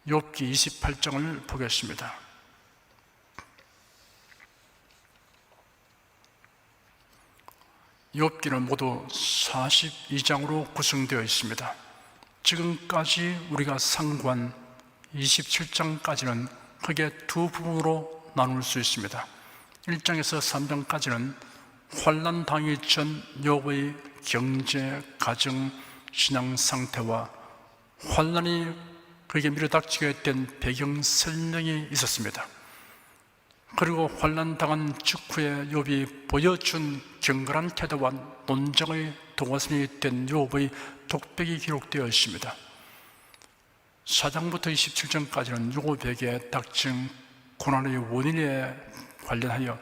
욥기 28장을 보겠습니다. 욥기는 모두 42장으로 구성되어 있습니다. 지금까지 우리가 상고한 27장까지는 크게 두 부분으로 나눌 수 있습니다. 1장에서 3장까지는 환난 당하기 전 욥의 경제, 가정, 신앙 상태와 환난이 그에게 밀어닥치게 된 배경 설명이 있었습니다. 그리고 환난 당한 직후에 욥이 보여준 경건한 태도와 논쟁의 도가슴이 된 욥의 독백이 기록되어 있습니다. 4장부터 27장까지는 욥에게 닥친 고난의 원인에 관련하여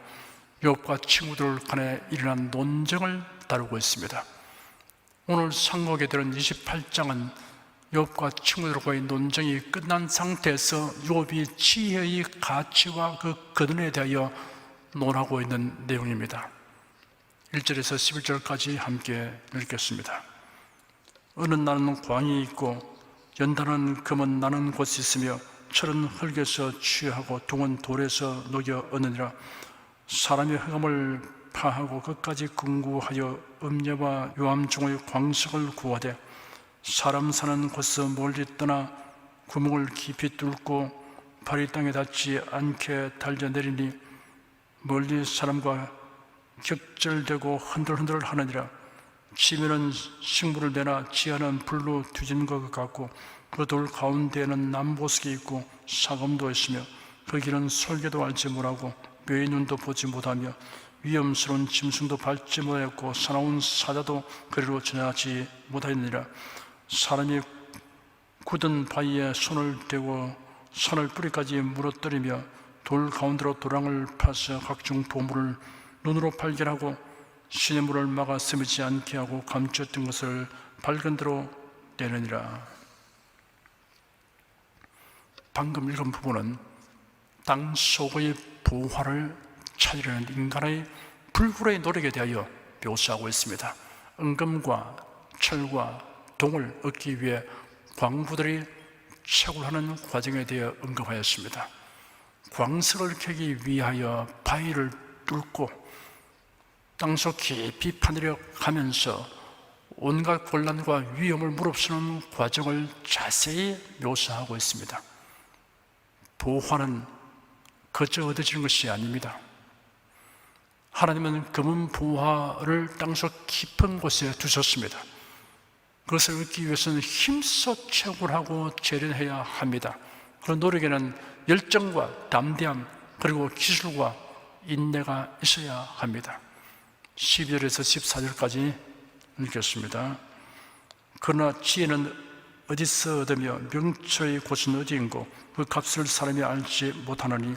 욥과 친구들 간에 일어난 논쟁을 다루고 있습니다. 오늘 상고하게 되는 28장은 욥과 친구들과의 논쟁이 끝난 상태에서 욥이 지혜의 가치와 그 근원에 대하여 논하고 있는 내용입니다. 1절에서 11절까지 함께 읽겠습니다. 어느 날은 광이 있고 연단은 금은 나는 곳이 있으며 철은 흙에서 취하고 동은 돌에서 녹여 얻느니라. 사람이 흑암을 파하고 끝까지 근구하여 음녀와 요암 중의 광석을 구하되 사람 사는 곳에서 멀리 떠나 구멍을 깊이 뚫고 발이 땅에 닿지 않게 달려내리니 멀리 사람과 격절되고 흔들흔들 하느니라. 치면은 식물을 내나 지하는 불로 뒤진 것 같고 그 돌 가운데에는 남보석이 있고 사검도 있으며 그 길은 설계도 알지 못하고 묘의 눈도 보지 못하며 위험스러운 짐승도 밟지 못하였고 사나운 사자도 그리로 지나지 못하였느니라. 사람이 굳은 바위에 손을 대고 산을 뿌리까지 물어뜨리며 돌 가운데로 도랑을 파서 각종 보물을 눈으로 발견하고 시냇물을 막아 스미지 않게 하고 감추었던 것을 밝은 대로 내느니라. 방금 읽은 부분은 땅 속의 보화를 찾으려는 인간의 불굴의 노력에 대하여 묘사하고 있습니다. 은금과 철과 동을 얻기 위해 광부들이 채굴하는 과정에 대해 언급하였습니다. 광석을 캐기 위하여 바위를 뚫고 땅속 깊이 파내려 가면서 온갖 곤란과 위험을 무릅쓰는 과정을 자세히 묘사하고 있습니다. 보화는 거저 얻어지는 것이 아닙니다. 하나님은 금은 보화를 땅속 깊은 곳에 두셨습니다. 그것을 얻기 위해서는 힘써 채굴하고 재련해야 합니다. 그런 노력에는 열정과 담대함 그리고 기술과 인내가 있어야 합니다. 12절에서 14절까지 읽겠습니다. 그러나 지혜는 어디서 얻으며 명철의 곳은 어디인고 그 값을 사람이 알지 못하느니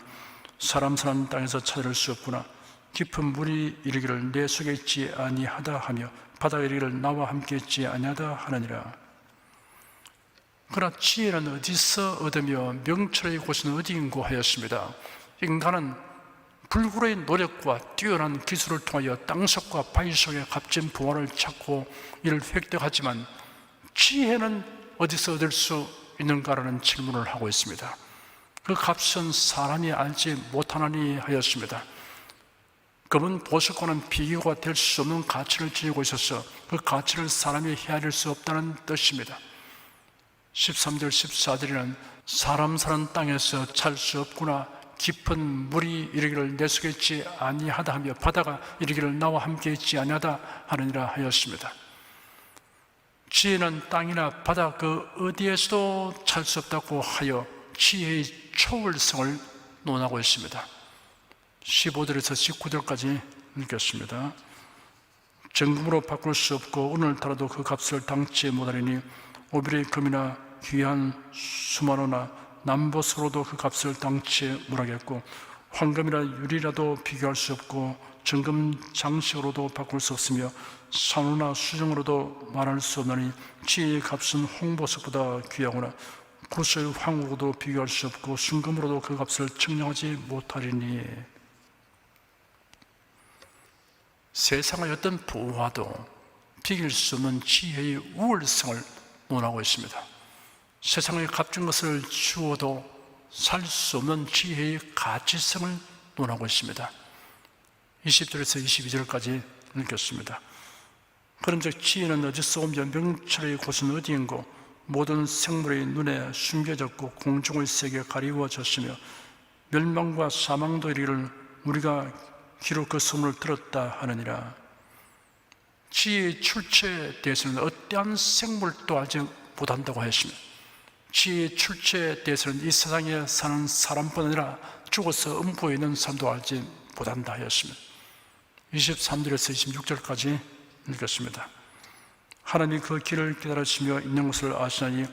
사람 사는 땅에서 찾을 수 없구나. 깊은 물이 이르기를 내 속에 있지 아니하다 하며 바다가 이르기를 나와 함께 있지 아니하다 하느니라. 그러나 지혜는 어디서 얻으며 명철의 곳은 어디인고 하였습니다. 인간은 불굴의 노력과 뛰어난 기술을 통하여 땅속과 바위 속에 값진 보화를 찾고 이를 획득하지만 지혜는 어디서 얻을 수 있는가라는 질문을 하고 있습니다. 그 값은 사람이 알지 못하나니 하였습니다. 금은 보석과는 비교가 될 수 없는 가치를 지니고 있어서 그 가치를 사람이 헤아릴 수 없다는 뜻입니다. 13절 14절에는 사람 사는 땅에서 찾을 수 없구나. 깊은 물이 이르기를 내 속에 있지 아니하다 하며 바다가 이르기를 나와 함께 있지 아니하다 하느니라 하였습니다. 지혜는 땅이나 바다 그 어디에서도 찾을 수 없다고 하여 지혜의 초월성을 논하고 있습니다. 15절에서 19절까지 읽겠습니다. 정금으로 바꿀 수 없고 오늘따라도 그 값을 당치 못하리니 오빌의 금이나 귀한 수만호나 남보석으로도 그 값을 당치 못하겠고 황금이나 유리라도 비교할 수 없고 정금 장식으로도 바꿀 수 없으며 산호나 수정으로도 말할 수 없나니 지혜의 값은 홍보석보다 귀하구나. 구슬 황으로도 비교할 수 없고 순금으로도 그 값을 측량하지 못하리니. 세상의 어떤 보화도 비길 수 없는 지혜의 우월성을 논하고 있습니다. 세상의 값진 것을 주어도 살 수 없는 지혜의 가치성을 논하고 있습니다. 20절에서 22절까지 읽겠습니다. 그런즉 지혜는 어디서 오며 명철의 곳은 어디인고 모든 생물의 눈에 숨겨졌고 공중의 세계에 가리워졌으며 멸망과 사망도 이르기를 우리가 귀로 그 소문을 들었다 하느니라. 지혜의 출처에 대해서는 어떠한 생물도 알지 못한다고 했으며 지혜의 출처에 대해서는 이 세상에 사는 사람뿐 아니라 죽어서 음부에 있는 사람도 알지 못한다 하였으며 23절에서 26절까지 읽겠습니다. 하나님이 그 길을 깨달으시며 있는 것을 아시나니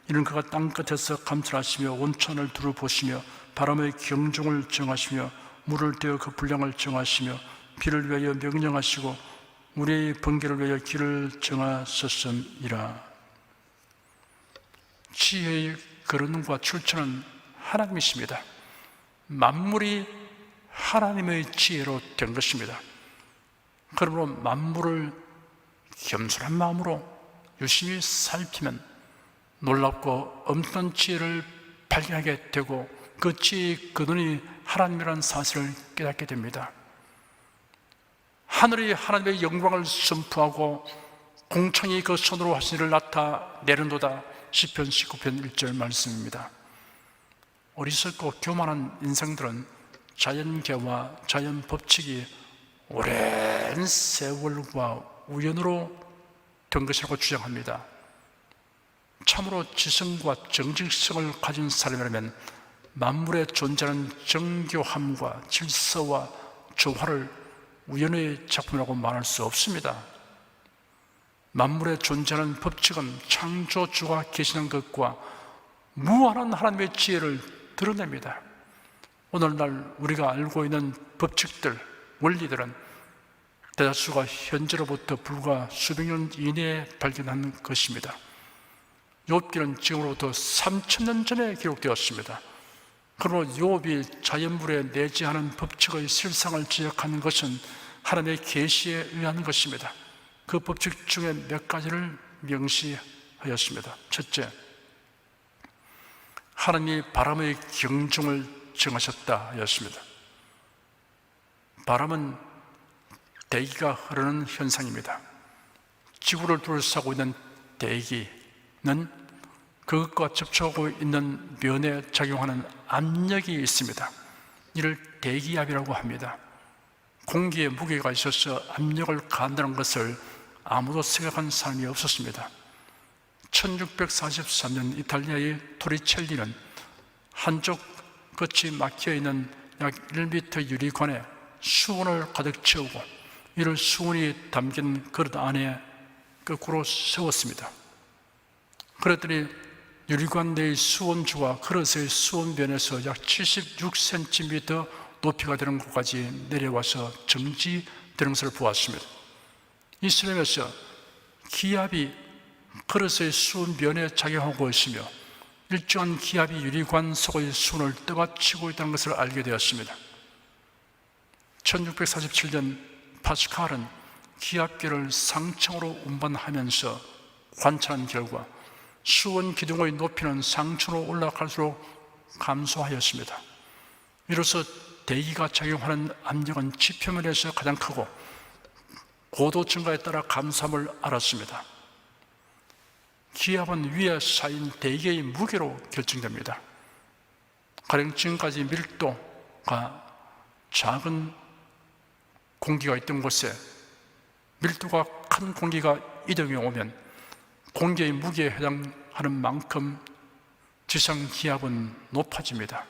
이는 그가 땅끝에서 감찰하시며 온천을 두루 보시며 바람의 경중을 정하시며 물을 떼어 그 분량을 정하시며 비를 위하여 명령하시고 우리의 번개를 위하여 길을 정하셨음이라. 지혜의 근원과 출처는 하나님이십니다. 만물이 하나님의 지혜로 된 것입니다. 그러므로 만물을 겸손한 마음으로 유심히 살피면 놀랍고 엄청난 지혜를 발견하게 되고 그 지혜의 근원이 하나님이라는 사실을 깨닫게 됩니다. 하늘이 하나님의 영광을 선포하고 공창이 그 손으로 하신 일을 나타내는도다. 시편 19편 1절 말씀입니다. 어리석고 교만한 인생들은 자연계와 자연 법칙이 오랜 세월과 우연으로 된 것이라고 주장합니다. 참으로 지성과 정직성을 가진 사람이라면 만물에 존재하는 정교함과 질서와 조화를 우연의 작품이라고 말할 수 없습니다. 만물에 존재하는 법칙은 창조주가 계시는 것과 무한한 하나님의 지혜를 드러냅니다. 오늘날 우리가 알고 있는 법칙들, 원리들은 대다수가 현재로부터 불과 수백 년 이내에 발견한 것입니다. 욥기는 지금으로부터 3000년 전에 기록되었습니다. 그러므로 욥이 자연물에 내재하는 법칙의 실상을 지적하는 것은 하나님의 계시에 의한 것입니다. 그 법칙 중에 몇 가지를 명시하였습니다. 첫째, 하나님이 바람의 경중을 정하셨다 하였습니다. 바람은 대기가 흐르는 현상입니다. 지구를 둘러싸고 있는 대기는 그것과 접촉하고 있는 면에 작용하는 압력이 있습니다. 이를 대기압이라고 합니다. 공기에 무게가 있어서 압력을 가한다는 것을 아무도 생각한 사람이 없었습니다. 1643년 이탈리아의 토리첼리는 한쪽 끝이 막혀있는 약 1m 유리관에 수온을 가득 채우고 이를 수온이 담긴 그릇 안에 거꾸로 세웠습니다. 그랬더니 유리관 내의 수온주가 그릇의 수온변에서 약 76cm 높이가 되는 곳까지 내려와서 정지되는 것을 보았습니다. 이 실험에서 기압이 그릇의 수온변에 작용하고 있으며 일정한 기압이 유리관 속의 수온을 떠받치고 있다는 것을 알게 되었습니다. 1647년 파스칼은 기압계를 상층으로 운반하면서 관찰한 결과 수온 기둥의 높이는 상층으로 올라갈수록 감소하였습니다. 이로써 대기가 작용하는 압력은 지표면에서 가장 크고 고도 증가에 따라 감소함을 알았습니다. 기압은 위에 쌓인 대기의 무게로 결정됩니다. 가령 지금까지 밀도가 작은 공기가 있던 곳에 밀도가 큰 공기가 이동해 오면 공기의 무게에 해당하는 만큼 지상 기압은 높아집니다.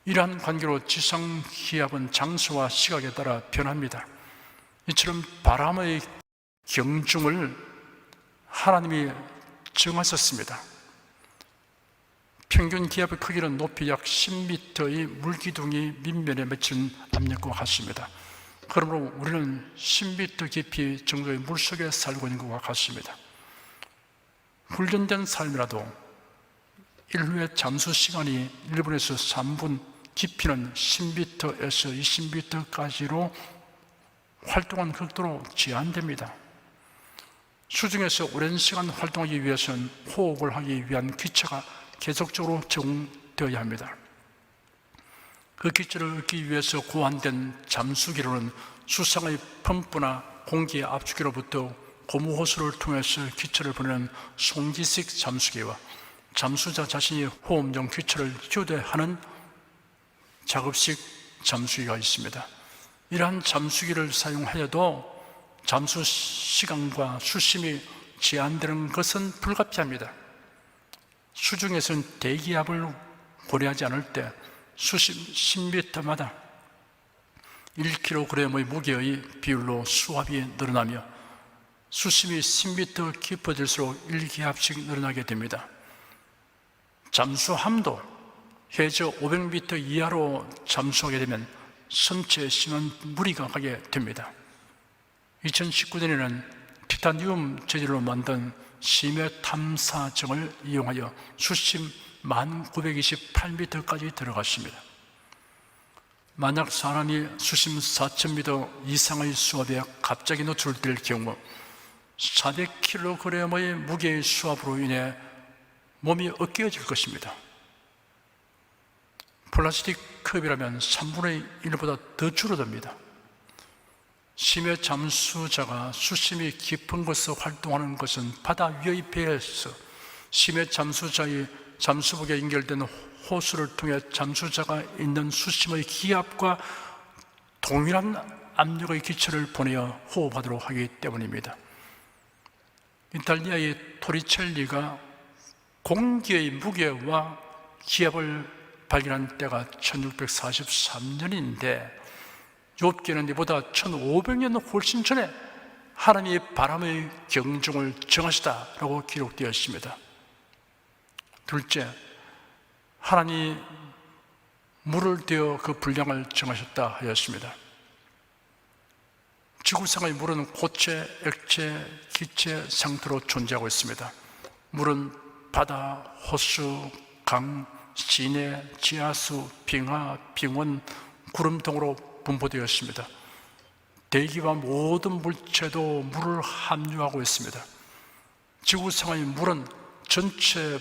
이러한 관계로 지상 기압은 장소와 시각에 따라 변합니다. 이처럼 바람의 경중을 하나님이 정하셨습니다. 평균 기압의 크기는 높이 약 10m의 물기둥이 밑면에 맺힌 압력과 같습니다. 그러므로 우리는 10m 깊이 정도의 물속에 살고 있는 것과 같습니다. 훈련된 사람이라도 1후의 잠수 시간이 1분에서 3분, 깊이는 10m에서 20m까지로 활동한 극도로 제한됩니다. 수중에서 오랜 시간 활동하기 위해서는 호흡을 하기 위한 기체가 계속적으로 제공되어야 합니다. 그 기체를 얻기 위해서 고안된 잠수기로는 수상의 펌프나 공기의 압축기로부터 고무호수를 통해서 기체를 보내는 송기식 잠수기와 잠수자 자신이 호흡용 기체를 교대하는 작업식 잠수기가 있습니다. 이러한 잠수기를 사용하여도 잠수 시간과 수심이 제한되는 것은 불가피합니다. 수중에서는 대기압을 고려하지 않을 때 수심 10m마다 1kg의 무게의 비율로 수압이 늘어나며 수심이 10m 깊어질수록 1기압씩 늘어나게 됩니다. 잠수함도 해저 500m 이하로 잠수하게 되면 선체에 심한 무리가 가게 됩니다. 2019년에는 티타늄 재질로 만든 심해 탐사정을 이용하여 수심 1928m까지 들어갔습니다. 만약 사람이 수심 4000m 이상의 수압에 갑자기 노출될 경우 400kg의 무게의 수압으로 인해 몸이 으깨어질 것입니다. 플라스틱 컵이라면 3분의 1보다 더 줄어듭니다. 심해 잠수자가 수심이 깊은 곳에서 활동하는 것은 바다 위의 배에서 심해 잠수자의 잠수복에 연결된 호수를 통해 잠수자가 있는 수심의 기압과 동일한 압력의 기체를 보내어 호흡하도록 하기 때문입니다. 이탈리아의 토리첼리가 공기의 무게와 기압을 발견한 때가 1643년인데 욥기는 이보다 1500년 훨씬 전에 하나님이 바람의 경중을 정하시다라고 기록되어 있습니다. 둘째, 하나님이 물을 대어 그 분량을 정하셨다 하였습니다. 지구상의 물은 고체, 액체, 기체 상태로 존재하고 있습니다. 물은 바다, 호수, 강, 시내, 지하수, 빙하, 빙원, 구름 등으로 분포되어 있습니다. 대기와 모든 물체도 물을 함유하고 있습니다. 지구상의 물은 전체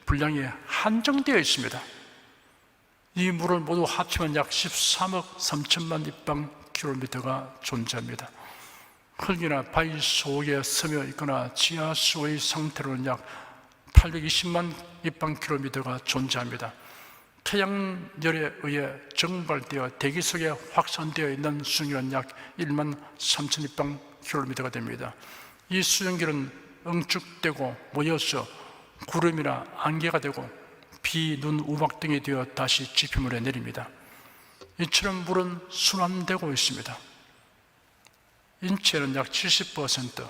분량이 한정되어 있습니다. 이 물을 모두 합치면 약 13억 3천만立方킬로미터가 존재합니다. 흙이나 바위 속에 스며 있거나 지하수의 상태로는 약 820만立方킬로미터가 존재합니다. 태양열에 의해 증발되어 대기 속에 확산되어 있는 수증기는 약 1만 3천立方킬로미터가 됩니다. 이 수증기는 응축되고 모여서 구름이나 안개가 되고 비, 눈, 우박 등이 되어 다시 지표물에 내립니다. 이처럼 물은 순환되고 있습니다. 인체는 약 70%,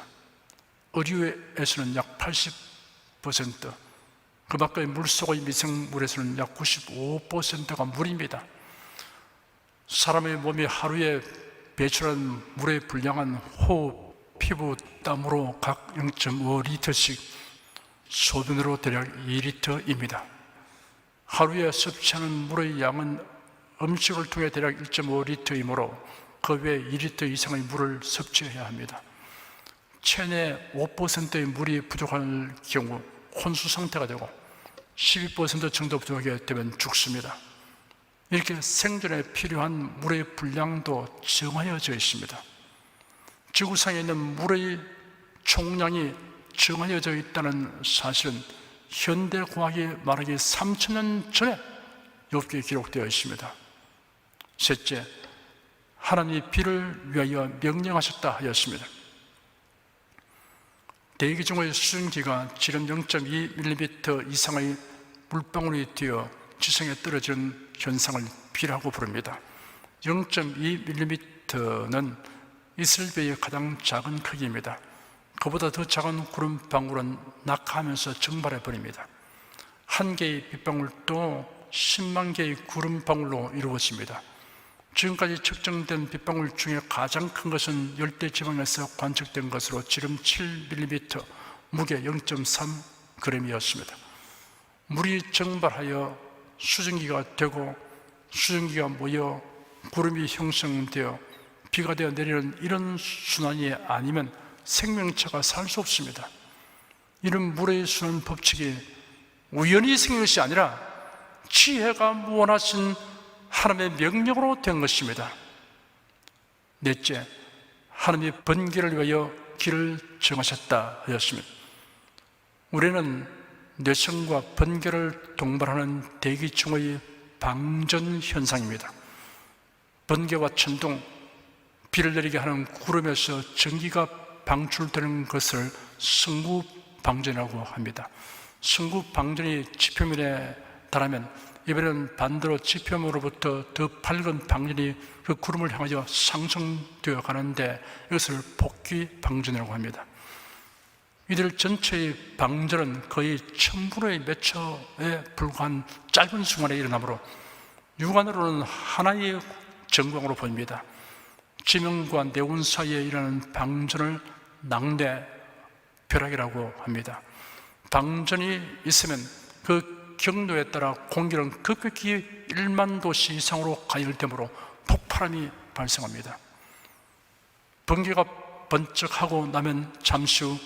의류에서는 약 80%, 그 밖의 물속의 미생물에서는 약 95%가 물입니다. 사람의 몸이 하루에 배출한 물의 분량은 호흡, 피부, 땀으로 각 0.5리터씩, 소변으로 대략 2리터입니다. 하루에 섭취하는 물의 양은 음식을 통해 대략 1.5리터이므로 그 외 2리터 이상의 물을 섭취해야 합니다. 체내 5%의 물이 부족할 경우 혼수 상태가 되고 12% 정도 부족하게 되면 죽습니다. 이렇게 생존에 필요한 물의 분량도 정하여져 있습니다. 지구상에 있는 물의 총량이 정하여져 있다는 사실은 현대과학이 말하기 3000년 전에 욥기에 기록되어 있습니다. 셋째, 하나님이 비를 위하여 명령하셨다 하였습니다. 대기 중의 수증기가 지름 0.2mm 이상의 물방울이 되어 지성에 떨어지는 현상을 비라고 부릅니다. 0.2mm는 이슬배의 가장 작은 크기입니다. 그보다 더 작은 구름방울은 낙하하면서 증발해 버립니다. 한 개의 빗방울도 10만 개의 구름방울로 이루어집니다. 지금까지 측정된 빗방울 중에 가장 큰 것은 열대지방에서 관측된 것으로 지름 7mm, 무게 0.3g이었습니다. 물이 증발하여 수증기가 되고 수증기가 모여 구름이 형성되어 비가 되어 내리는 이런 순환이 아니면 생명체가 살 수 없습니다. 이런 물의 순환 법칙이 우연히 생긴 것이 아니라 지혜가 무한하신 하나님의 명령으로 된 것입니다. 넷째, 하나님이 번개를 위하여 길을 정하셨다 하였습니다. 우리는 뇌성과 번개를 동반하는 대기층의 방전 현상입니다. 번개와 천둥, 비를 내리게 하는 구름에서 전기가 방출되는 것을 승구방전이라고 합니다. 승구방전이 지표면에 달하면 이번에는 반대로 지표면으로부터 더 밝은 방전이 그 구름을 향하여 상승되어 가는데 이것을 복귀방전이라고 합니다. 이들 전체의 방전은 거의 1000분의 몇 초에 불과한 짧은 순간에 일어나므로 육안으로는 하나의 전광으로 보입니다. 지명과 네온 사이에 일어나는 방전을 낙뢰 벼락이라고 합니다. 방전이 있으면 그 경로에 따라 공기는 급격히 1만 도씨 이상으로 가열되므로 폭발함이 발생합니다. 번개가 번쩍하고 나면 잠시 후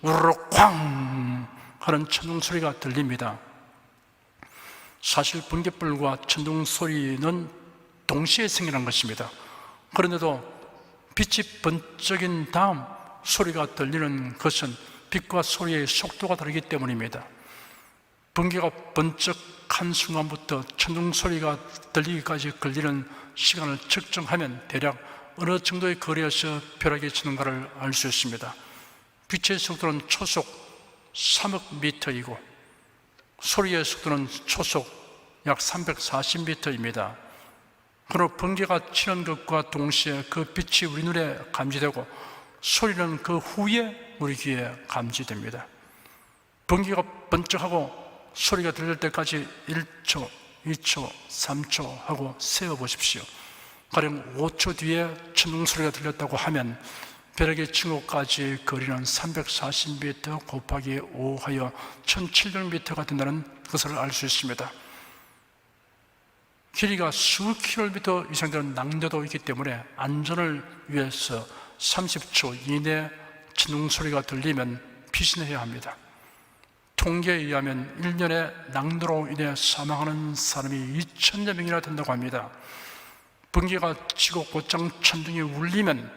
우르르 쾅 하는 천둥 소리가 들립니다. 사실 번개불과 천둥 소리는 동시에 생겨난 것입니다. 그런데도 빛이 번쩍인 다음 소리가 들리는 것은 빛과 소리의 속도가 다르기 때문입니다. 번개가 번쩍한 순간부터 천둥 소리가 들리기까지 걸리는 시간을 측정하면 대략 어느 정도의 거리에서 벼락이 치는가를 알 수 있습니다. 빛의 속도는 초속 3억 미터이고 소리의 속도는 초속 약 340미터입니다. 그러나 번개가 치는 것과 동시에 그 빛이 우리 눈에 감지되고 소리는 그 후에 우리 귀에 감지됩니다. 번개가 번쩍하고 소리가 들릴 때까지 1초, 2초, 3초 하고 세어보십시오. 가령 5초 뒤에 천둥 소리가 들렸다고 하면 벼락이 친 곳까지 거리는 340m 곱하기 5 하여 1700m가 된다는 것을 알 수 있습니다. 길이가 수 킬로미터 이상 되는 낙뢰도 있기 때문에 안전을 위해서 30초 이내 천둥 소리가 들리면 피신해야 합니다. 통계에 의하면 1년에 낙뢰로 인해 사망하는 사람이 2000여 명이나 된다고 합니다. 번개가 치고 곧장 천둥이 울리면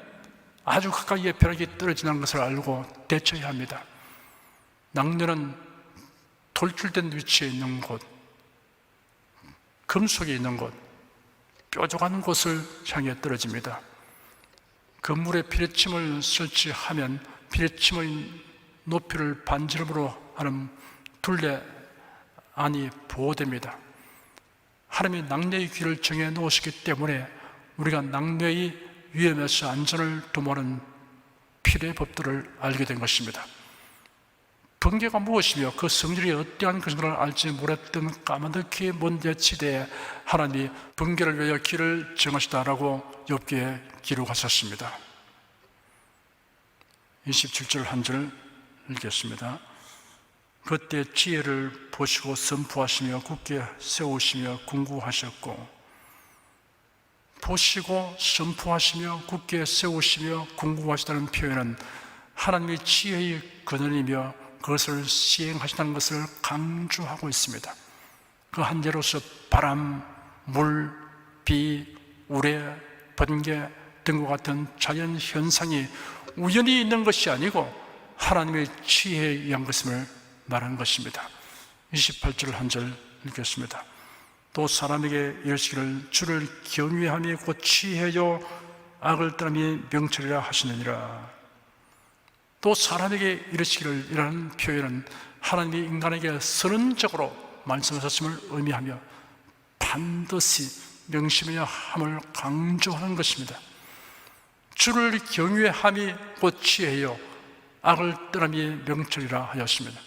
아주 가까이에 벼락이 떨어지는 것을 알고 대처해야 합니다. 낙뢰는 돌출된 위치에 있는 곳, 금속이 있는 곳, 뾰족한 곳을 향해 떨어집니다. 건물에 피뢰침을 설치하면 피뢰침의 높이를 반지름으로 하는 둘레 안이 보호됩니다. 하나님이 낙뢰의 길을 정해 놓으셨기 때문에 우리가 낙뢰의 위험에서 안전을 도모하는 필요의 법들을 알게 된 것입니다. 번개가 무엇이며 그 성질이 어떠한 것인가를 알지 못했던 까마득히 먼 옛시대에 하나님이 번개를 위하여 길을 정하시다라고 욥기에 기록하셨습니다. 27절 한 절 읽겠습니다. 그때 지혜를 보시고 선포하시며 굳게 세우시며 궁구하셨고, 보시고 선포하시며 굳게 세우시며 궁구하시다는 표현은 하나님의 지혜의 근원이며 그것을 시행하시다는 것을 강조하고 있습니다. 그 한 예로서 바람, 물, 비, 우레, 번개 등과 같은 자연 현상이 우연히 있는 것이 아니고 하나님의 지혜에 의한 것임을 말한 것입니다. 28절 한 절 읽겠습니다. 또 사람에게 이르시기를 주를 경외함이 곧 지혜요 악을 떠남이 명철이라 하시느니라. 또 사람에게 이르시기를 이라는 표현은 하나님이 인간에게 선언적으로 말씀하셨음을 의미하며 반드시 명심해야 함을 강조하는 것입니다. 주를 경외함이 곧 지혜요 악을 떠남이 명철이라 하였습니다.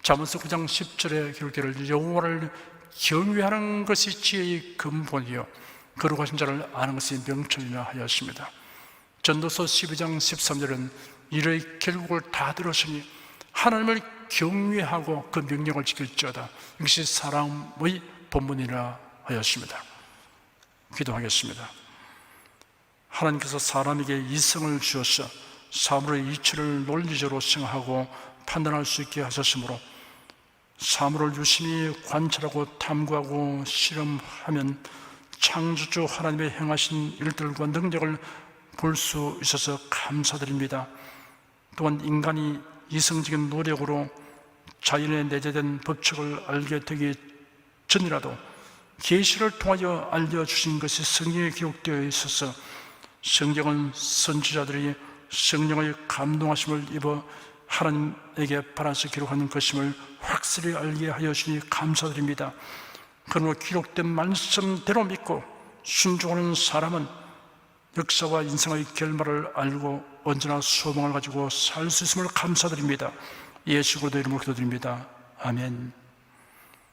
잠언서 9장 10절에 기록되기를 여호와를 경외하는 것이 지혜의 근본이요 거룩하신 자를 아는 것이 명철이라 하였습니다. 전도서 12장 13절은 이의 결국을 다 들었으니 하나님을 경외하고 그 명령을 지킬지어다. 이것이 사람의 본분이라 하였습니다. 기도하겠습니다. 하나님께서 사람에게 이성을 주셔서 사물의 이치를 논리적으로 생각하고 판단할 수 있게 하셨으므로 사물을 유심히 관찰하고 탐구하고 실험하면 창조주 하나님의 행하신 일들과 능력을 볼 수 있어서 감사드립니다. 또한 인간이 이성적인 노력으로 자연에 내재된 법칙을 알게 되기 전이라도 계시를 통하여 알려주신 것이 성경에 기록되어 있어서 성경은 선지자들이 성령의 감동하심을 입어 하나님에게 받아서 기록하는 것임을 확실히 알게 하여 주시니 감사드립니다. 그러므로 기록된 말씀대로 믿고 순종하는 사람은 역사와 인생의 결말을 알고 언제나 소망을 가지고 살 수 있음을 감사드립니다. 예수 그리스도의 이름으로 기도드립니다. 아멘.